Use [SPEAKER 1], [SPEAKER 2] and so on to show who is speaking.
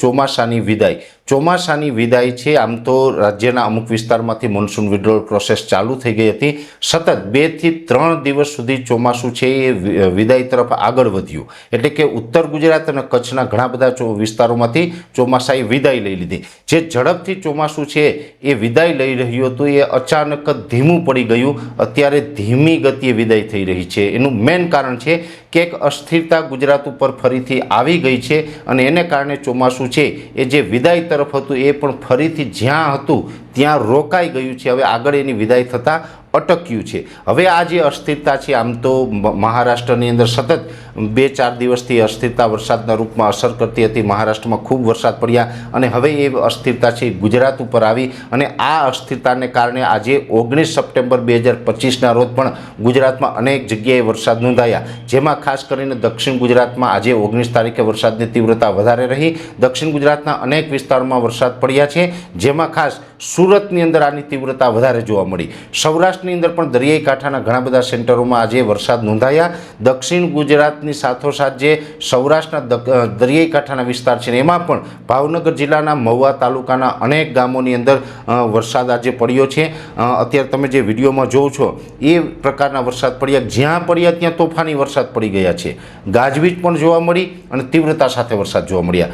[SPEAKER 1] ચોમાસાની વિદાય. ચોમાસાની વિદાય છે. આમ તો રાજ્યના અમુક વિસ્તારમાંથી મોન્સૂન વિડ્રોલ પ્રોસેસ ચાલુ થઈ ગઈ હતી. સતત 2 થી 3 દિવસ સુધી ચોમાસું છે એ વિદાય તરફ આગળ વધ્યું. એટલે કે ઉત્તર ગુજરાત અને કચ્છના ઘણા બધા વિસ્તારોમાંથી ચોમાસાએ વિદાય લઈ લીધી. જે ઝડપથી ચોમાસું છે એ વિદાય લઈ રહ્યું હતું એ અચાનક ધીમું પડી ગયું. અત્યારે ધીમી ગતિએ વિદાય થઈ રહી છે. એનું મેઇન કારણ છે કે એક અસ્થિરતા ગુજરાત ઉપર ફરીથી આવી ગઈ છે અને એને કારણે ચોમાસું છે એ જે વિદાય તરફ હતું એ પણ ફરીથી જ્યાં હતું ત્યાં રોકાઈ ગયું છે. હવે આગળ એની વિદાય થતાં અટક્યું છે. હવે આ જે અસ્થિરતા છે, આમ તો મહારાષ્ટ્રની અંદર સતત 2-4 દિવસથી અસ્થિરતા વરસાદના રૂપમાં અસર કરતી હતી. મહારાષ્ટ્રમાં ખૂબ વરસાદ પડ્યા અને હવે એ અસ્થિરતા છે ગુજરાત ઉપર આવી અને આ અસ્થિરતાને કારણે આજે 19 સપ્ટેમ્બર 2025ના રોજ પણ ગુજરાતમાં અનેક જગ્યાએ વરસાદ નોંધાયા. જેમાં ખાસ કરીને દક્ષિણ ગુજરાતમાં આજે 19 તારીખે વરસાદની તીવ્રતા વધારે રહી. દક્ષિણ ગુજરાતના અનેક વિસ્તારોમાં વરસાદ પડ્યા છે, જેમાં ખાસ સુરતની અંદર આની તીવ્રતા વધારે જોવા મળી. સૌરાષ્ટ્રની અંદર પણ દરિયાઈ કાંઠાના ઘણા બધા સેન્ટરોમાં આજે વરસાદ નોંધાયા. દક્ષિણ ગુજરાતની સાથોસાથ જે સૌરાષ્ટ્રના દરિયાઈ કાંઠાના વિસ્તાર છે એમાં પણ ભાવનગર જિલ્લાના મહુવા તાલુકાના અનેક ગામોની અંદર વરસાદ આજે પડ્યો છે. અત્યારે તમે જે વિડીયોમાં જોવો છો એ પ્રકારના વરસાદ પડ્યા. જ્યાં પડ્યા ત્યાં તોફાની વરસાદ પડી ગયા છે. ગાજવીજ પણ જોવા મળી અને તીવ્રતા સાથે વરસાદ જોવા મળ્યા.